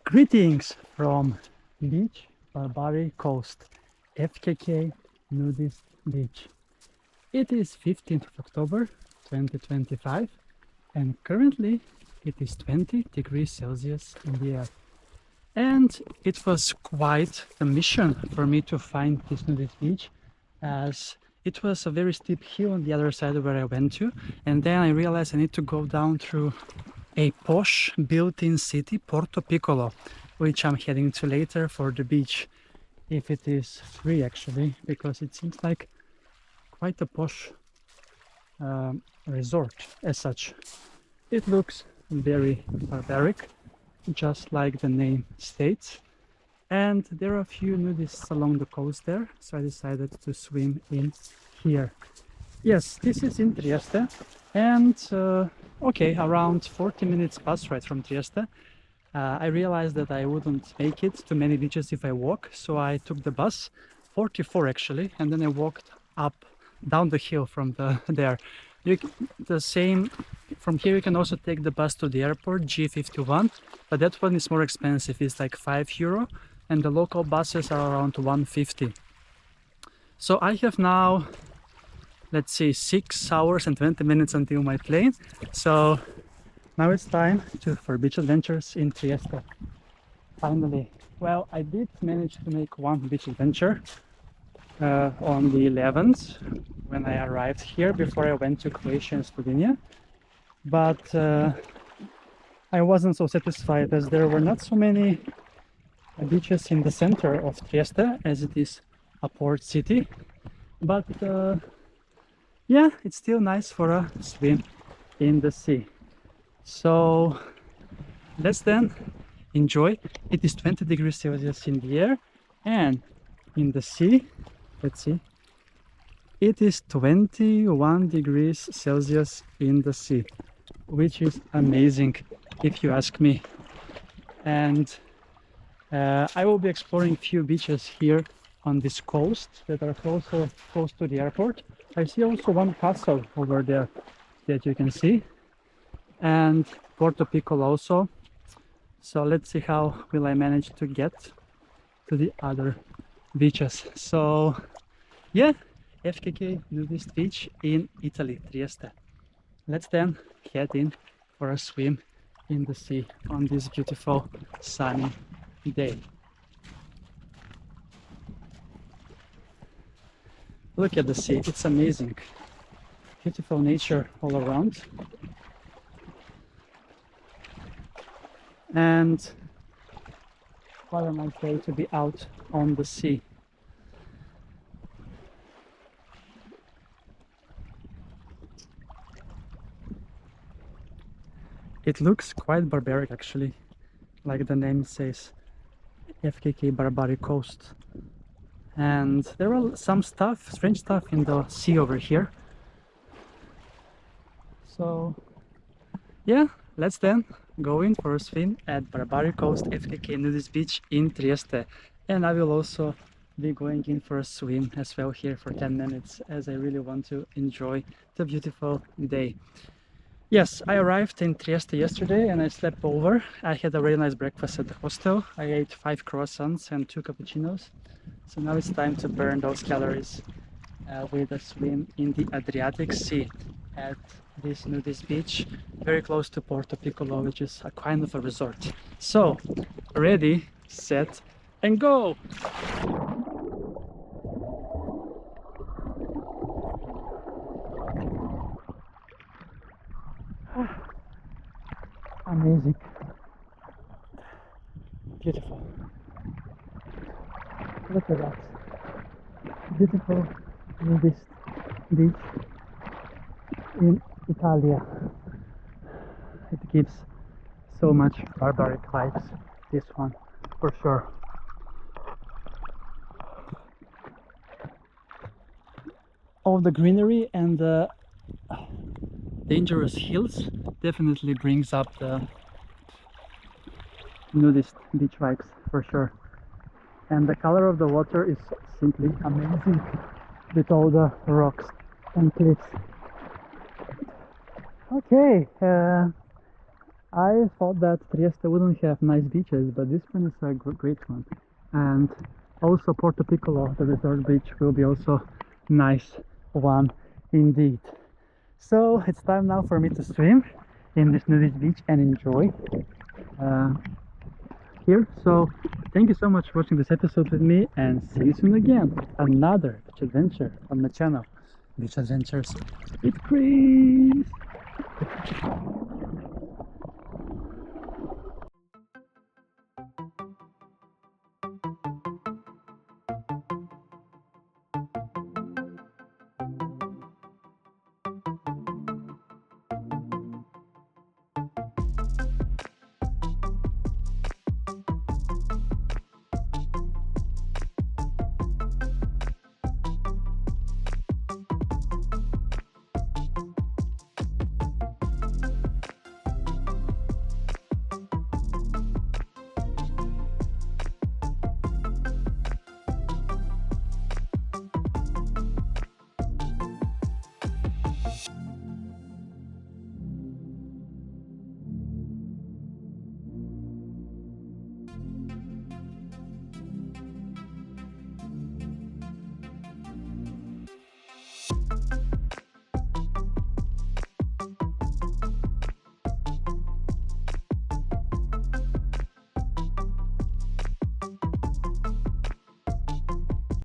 Greetings from beach Barbary Coast, FKK Nudist Beach. It is 15th of October 2025 and currently it is 20 degrees Celsius in the air. And it was quite a mission for me to find this nudist beach, as it was a very steep hill on the other side where I went to, and then I realized I need to go down through a posh built-in city, Portopiccolo, which I'm heading to later for the beach, if it is free actually, because it seems like quite a posh resort as such. It looks very barbaric, just like the name states, and there are a few nudists along the coast there, so I decided to swim in here. Yes, this is in Trieste, and okay, around 40 minutes bus ride from Trieste. I realized that I wouldn't make it to many beaches if I walk, so I took the bus, 44 actually, and then I walked up down the hill from there. The same from here. You can also take the bus to the airport, G51, but that one is more expensive. It's like €5, and the local buses are around 150. So I have now, let's say, 6 hours and 20 minutes until my plane. So now it's time for beach adventures in Trieste. Finally. Well, I did manage to make one beach adventure on the 11th when I arrived here before I went to Croatia and Slovenia, but I wasn't so satisfied as there were not so many beaches in the center of Trieste, as it is a port city, but yeah, it's still nice for a swim in the sea. So let's then enjoy. It is 20 degrees Celsius in the air, and in the sea, let's see, it is 21 degrees Celsius in the sea, which is amazing if you ask me. And I will be exploring few beaches here on this coast that are close to the airport. I see also one castle over there that you can see, and Portopiccolo also. So let's see how will I manage to get to the other beaches. So yeah, FKK Nudist Beach in Italy, Trieste. Let's then head in for a swim in the sea on this beautiful sunny day. Look at the sea, it's amazing. Beautiful nature all around. And what a nice day to be out on the sea. It looks quite barbaric actually, like the name says, FKK Barbary Coast. And there are some strange stuff in the sea over here. So yeah, let's then go in for a swim at Barbary Coast FKK Nudist Beach in Trieste. And I will also be going in for a swim as well here for 10 minutes, as I really want to enjoy the beautiful day. Yes, I arrived in Trieste yesterday and I slept over. I had a really nice breakfast at the hostel. I ate 5 croissants and 2 cappuccinos. So now it's time to burn those calories with a swim in the Adriatic Sea at this nudist beach, very close to Portopiccolo, which is a kind of a resort. So, ready, set, and go! Amazing. Beautiful. Look at that. Beautiful nudist beach in Italia. It gives so much barbaric vibes, this one, for sure. All the greenery and the dangerous hills definitely brings up the nudist beach vibes, for sure. And the color of the water is simply amazing, with all the rocks and cliffs. Okay, I thought that Trieste wouldn't have nice beaches, but this one is a great one. And also Portopiccolo, the resort beach, will be also nice one indeed. So it's time now for me to swim in this nudist beach and enjoy here. So thank you so much for watching this episode with me, and see you soon again. Another beach adventure on my channel, Beach Adventures with Chris.